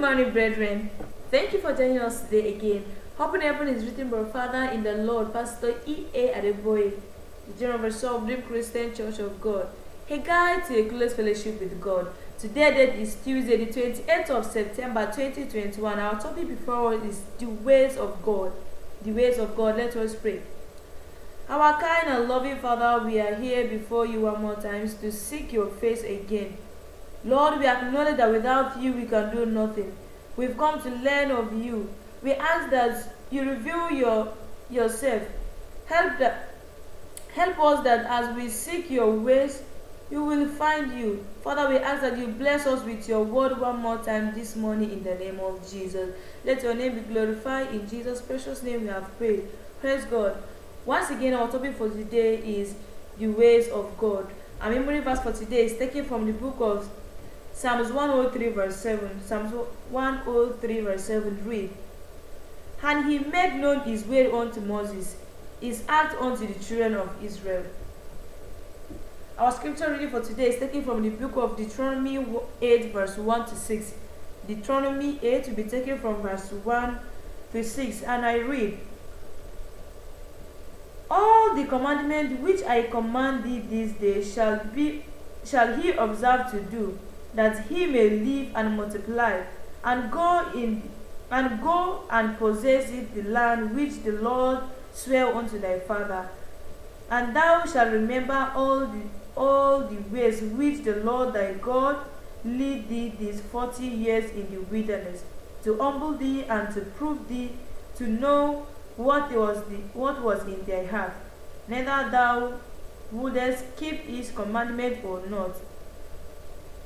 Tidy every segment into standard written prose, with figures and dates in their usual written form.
morning, brethren. Thank you for joining us today again. Hope in Heaven is written by our Father in the Lord, Pastor E.A. Adeboye, the General Overseer of Dream Christian Church of God, a guide to a close fellowship with God. Today date is Tuesday, the 28th of September 2021. Our topic before us is the ways of God. The ways of God. Let us pray. Our kind and loving Father, we are here before you one more time to seek your face again. Lord, we acknowledge that without you we can do nothing. We've come to learn of you. We ask that you reveal yourself. Help us that as we seek your ways, you will find you. Father, we ask that you bless us with your word one more time this morning in the name of Jesus. Let your name be glorified. In Jesus' precious name we have prayed. Praise God. Once again, our topic for today is the ways of God. Our memory verse for today is taken from the book of Psalms 103 verse 7. Psalms 103 verse 7 read, "And he made known his way unto Moses, his act unto the children of Israel." Our scripture reading for today is taken from the book of Deuteronomy 8 verse 1 to 6. Deuteronomy 8 will be taken from verse 1 to 6, and I read, "All the commandments which I command thee this day shall he observe to do, that he may live and multiply, and go and possess it, the land which the Lord sware unto thy father. And thou shalt remember all the ways which the Lord thy God lead thee these 40 years in the wilderness, to humble thee and to prove thee, to know what was in thy heart, neither thou wouldest keep his commandment or not.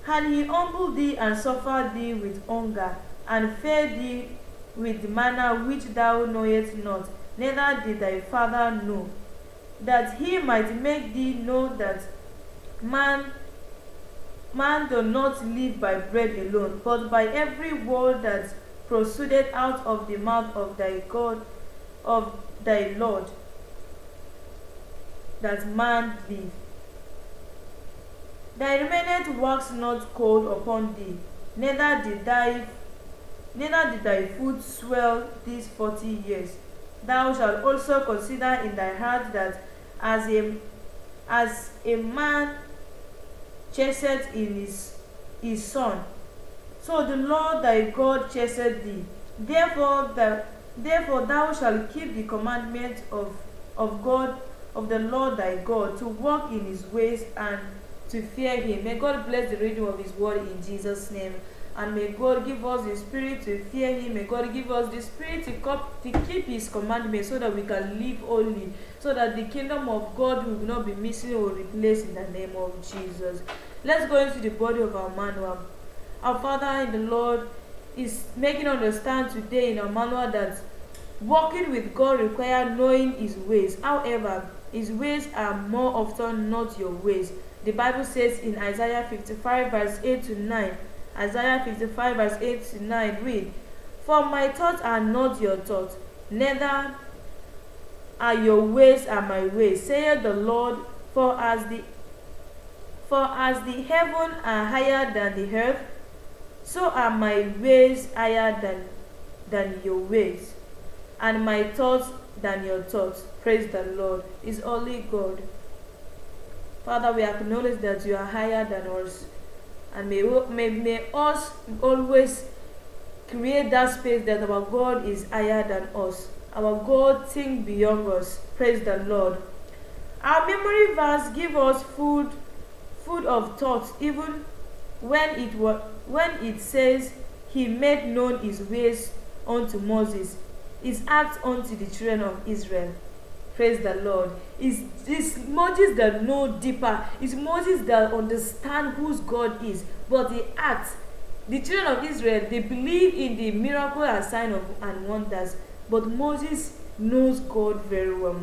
And he humbled thee and suffered thee with hunger, and fed thee with manna which thou knowest not, neither did thy father know, that he might make thee know that man does not live by bread alone, but by every word that proceedeth out of the mouth of thy God, of thy Lord, that man live. Thy remnant wax not cold upon thee, neither did thy foot swell these 40 years. Thou shalt also consider in thy heart that as a man chasteth in his son, so the Lord thy God chasteth thee. Therefore thou shalt keep the commandments of God, of the Lord thy God, to walk in his ways and to fear him." May God bless the reading of his word in Jesus' name. And may God give us the spirit to fear him. May God give us the spirit to keep his commandments, so that we can live holy, so that the kingdom of God will not be missing or replaced in the name of Jesus. Let's go into the body of our manual. Our Father in the Lord is making us understand today in our manual that walking with God requires knowing his ways. However, his ways are more often not your ways. The Bible says in Isaiah 55 verse 8 to 9, Isaiah 55 verse 8 to 9 read, "For my thoughts are not your thoughts, neither are your ways are my ways, saith the Lord. For as the heaven are higher than the earth, so are my ways higher than your ways, and my thoughts than your thoughts." Praise the Lord. Is only God. Father, we acknowledge that you are higher than us, and may us always create that space that our God is higher than us. Our God thinks beyond us. Praise the Lord. Our memory verse gives us food of thoughts, even when it says he made known his ways unto Moses, his acts unto the children of Israel. Praise the Lord. It's Moses that know deeper. It's Moses that understand whose God is. But the acts, the children of Israel, they believe in the miracle and sign and wonders. But Moses knows God very well.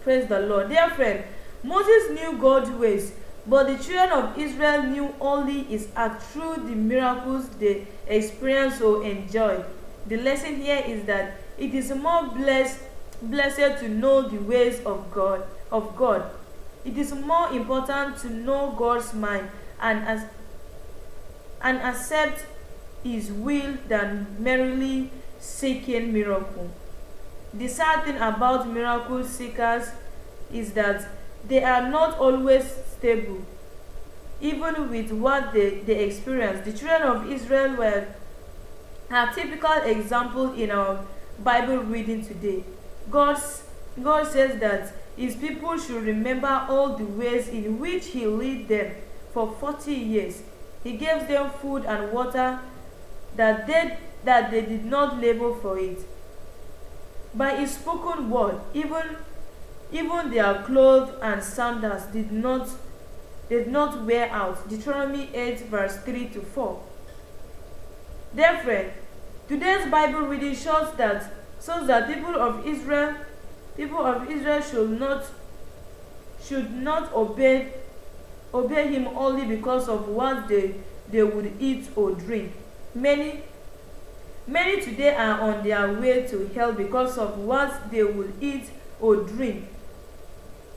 Praise the Lord. Dear friend, Moses knew God's ways, but the children of Israel knew only his act through the miracles they experienced or enjoyed. The lesson here is that it is more blessed to know the ways of God. It is more important to know God's mind and accept his will than merely seeking miracle. The sad thing about miracle seekers is that they are not always stable. Even with what they experience, the children of Israel were a typical example in our Bible reading today. God says that his people should remember all the ways in which he led them for 40 years. He gave them food and water that they did not labor for it. By his spoken word, even their clothes and sandals did not wear out. Deuteronomy 8 verse 3 to 4. Therefore, today's Bible reading shows that people of Israel should not obey him only because of what they would eat or drink. Many today are on their way to hell because of what they will eat or drink,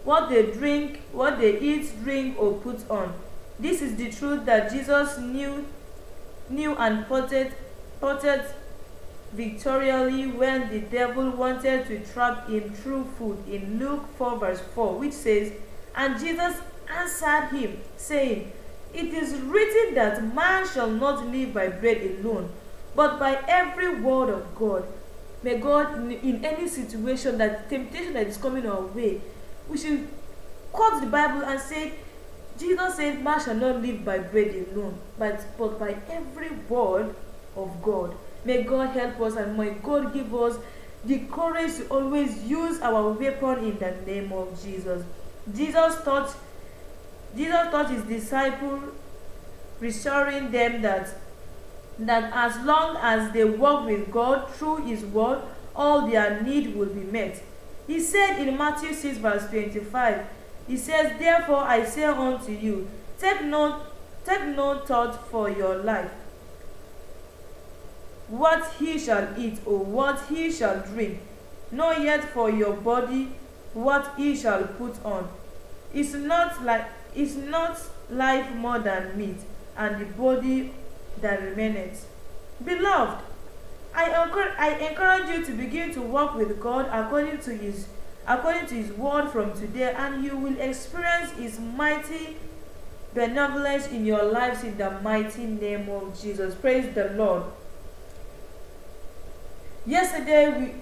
what they drink, what they eat, drink, or put on. This is the truth that Jesus knew and potted victorially when the devil wanted to trap him through food in Luke 4 verse 4, which says, "And Jesus answered him, saying, It is written that man shall not live by bread alone, but by every word of God." May God, in any situation, that temptation that is coming our way, we should quote the Bible and say, Jesus said, "Man shall not live by bread alone, but by every word of God." May God help us, and may God give us the courage to always use our weapon in the name of Jesus. Jesus taught his disciples, reassuring them that as long as they walk with God through his word, all their need will be met. He said in Matthew 6 verse 25, he says, "Therefore I say unto you, take no thought for your life, what he shall eat or what he shall drink, nor yet for your body what he shall put on. Is not life more than meat, and the body that remaineth?" Beloved, I encourage you to begin to walk with God according to his word from today, and you will experience his mighty benevolence in your lives in the mighty name of Jesus. Praise the Lord. Yesterday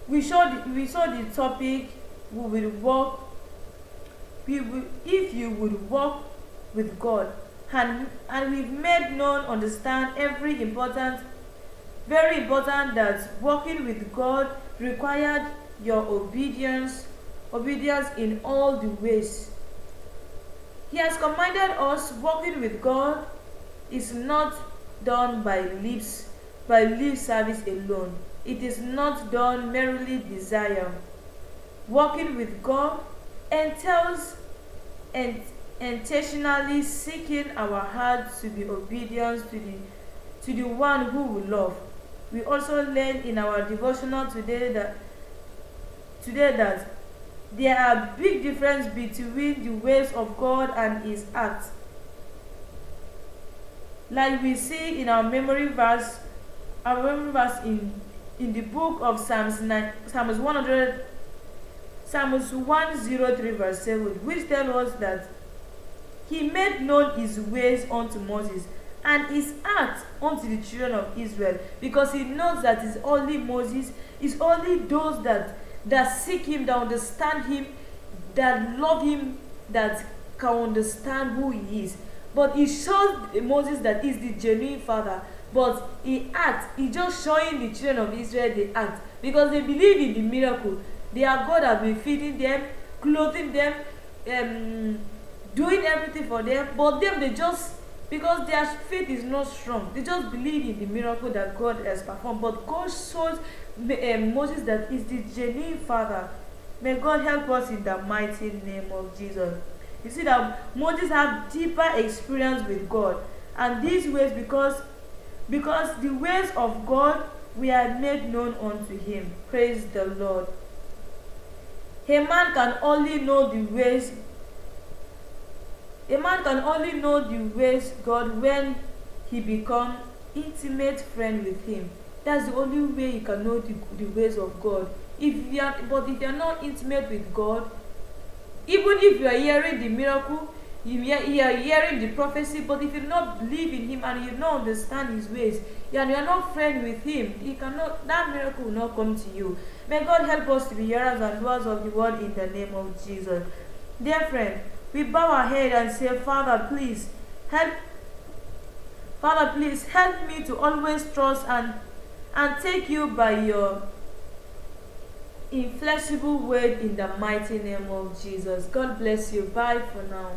we saw the topic, if you would walk with God, and we've made known, understand very important that walking with God required your obedience in all the ways. He has commanded us. Walking with God is not done by lip service alone. It is not done merely desire. Walking with God entails intentionally seeking our hearts to be obedient to the one who we love. We also learned in our devotional today that there are big difference between the ways of God and his acts. Like we see in our memory verse in the book of Psalms 103 verse 7, which tells us that he made known his ways unto Moses and his acts unto the children of Israel, because he knows that it's only Moses, it's only those that seek him, that understand him, that love him, that can understand who he is. But he shows Moses that he's the genuine father, but he just showing the children of Israel the act, because they believe in the miracle. Their God has been feeding them, clothing them, doing everything for them, but them, they just, because their faith is not strong, they just believe in the miracle that God has performed. But God shows Moses that he's the genuine father. May God help us in the mighty name of Jesus. You see that Moses had deeper experience with God, and these ways, because the ways of God were made known unto him. Praise the Lord. A man can only know the ways God when he become intimate friend with him. That's the only way you can know the ways of God. If you are not intimate with God, even if you are hearing the miracle, you are hearing the prophecy, but if you do not believe in him and you do not understand his ways, and you are not friend with him, that miracle will not come to you. May God help us to be hearers and doers of the word in the name of Jesus. Dear friend, we bow our head and say, Father, please help me to always trust and take you by your inflexible word in the mighty name of Jesus. God bless you. Bye for now.